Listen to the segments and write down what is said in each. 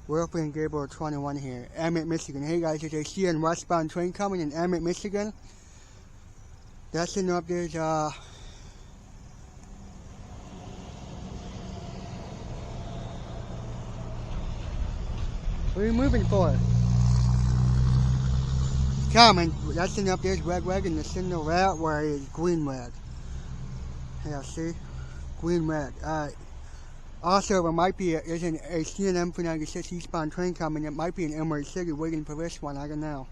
We're up in Gabriel 21 here, Emmett, Michigan. Hey guys, there's a CN westbound train coming in Emmett, Michigan. That's enough. There's what are you moving for? Coming. That's enough. There's red rag and the signal right where is green rag. Yeah, see? Green rag. Alright. Also, there might be there's a CN M301 eastbound train coming. It might be in Emmett City waiting for this one. I don't know.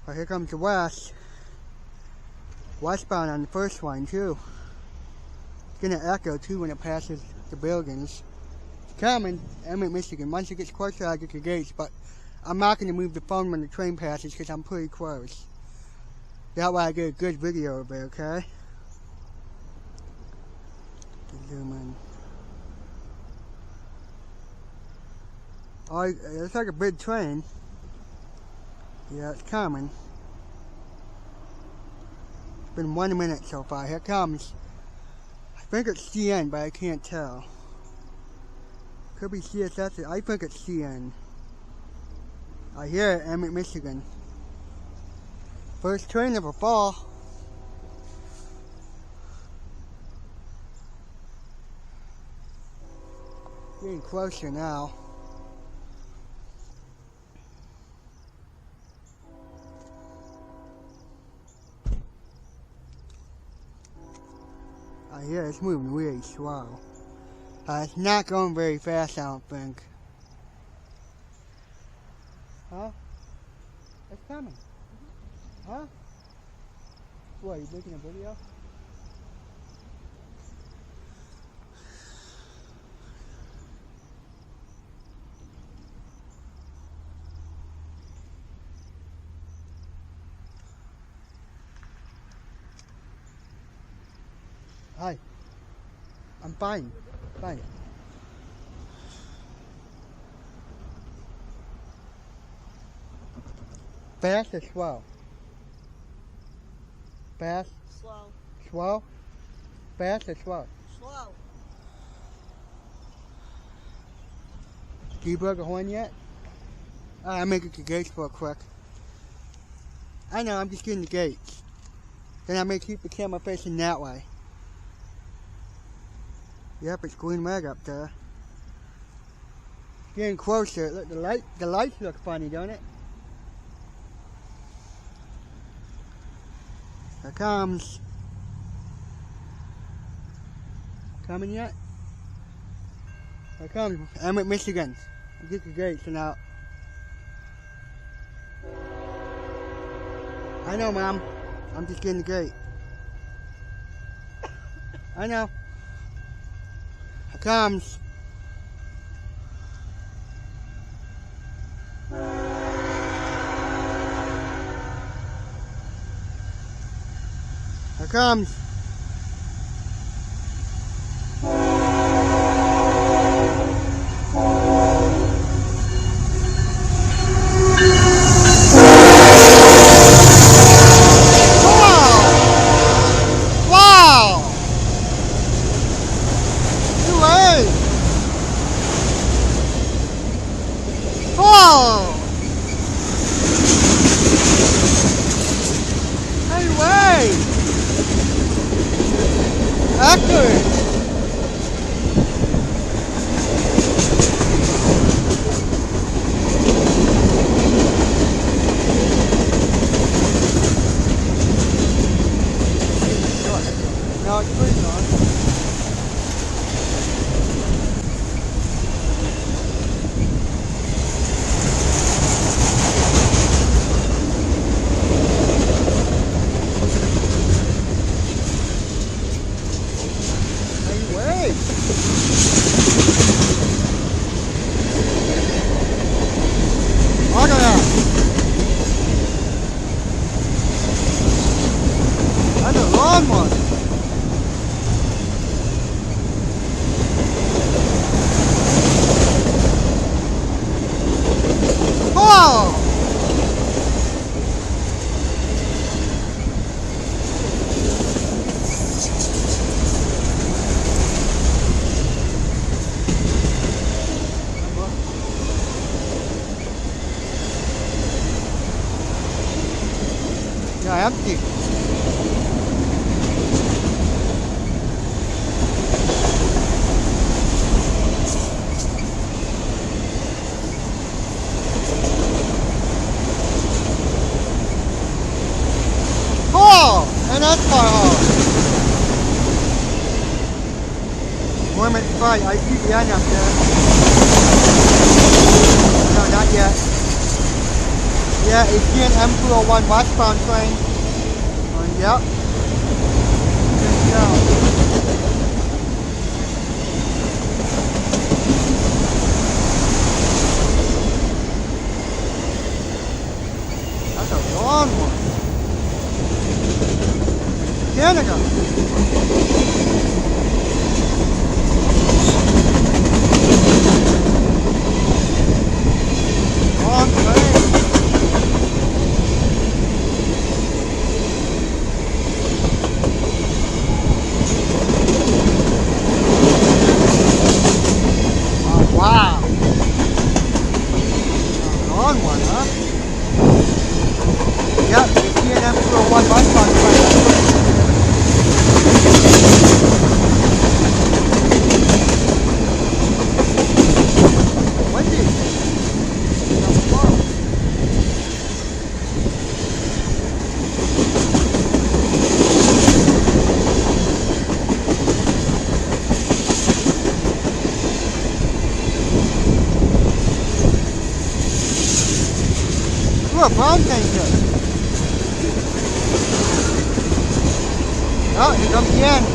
But here comes the westbound on the first one too. It's gonna echo too when it passes the buildings. It's coming, Emmett, Michigan. Once it gets closer, I get the gates. But I'm not gonna move the phone when the train passes because I'm pretty close. That way I get a good video of it. Okay. Zoom in. Oh, it's like a big train. Yeah, it's coming. It's been 1 minute so far. Here it comes. I think it's CN, but I can't tell. Could be CSS. I think it's CN. I hear it, Emmett, Michigan. First train of the fall. Getting closer now. Yeah, it's moving really slow. It's not going very fast, I don't think. Huh? It's coming. Huh? What, are you making a video? Hi. I'm fine. Fine. Fast or slow? Fast? Slow. Slow? Fast or slow? Slow. Do you plug a horn yet? I'm making the gates real quick. I know, I'm just getting the gates. Then I may keep the camera facing that way. Yep, it's green rag up there. Getting closer. Look, the lights look funny, don't it? Here it comes. Coming yet? Here it comes. Emmett, Michigan. Get the gates and out. I know, Mom. I'm just getting the gate. I know. Here comes. Here comes. Accurate. Now it's pretty on. Look at that. That's a long one. Mixedfreight. I see the end up there. No, not yet. Yeah, a CN M301 westbound train. Yep. Good to go. That's a long one. Canada. Long train. Wow. Long one, huh? Yep, the CN M301 westbound train. Windy. Ooh, a brown tanker. Oh, here comes the end.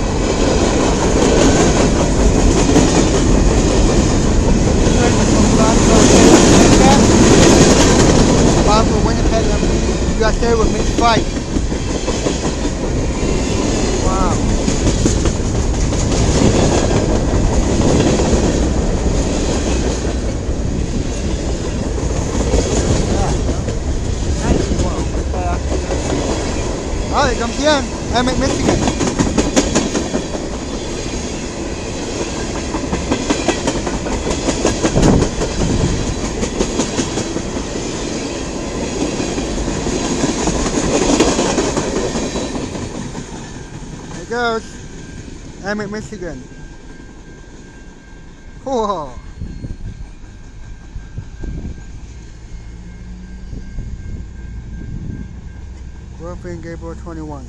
Bound for Winnipeg MB USA with Mixedfreight. Wow. Oh, here comes the end. Emmett, Michigan. There goes Emmett, Michigan. Cool. Gabriel 21.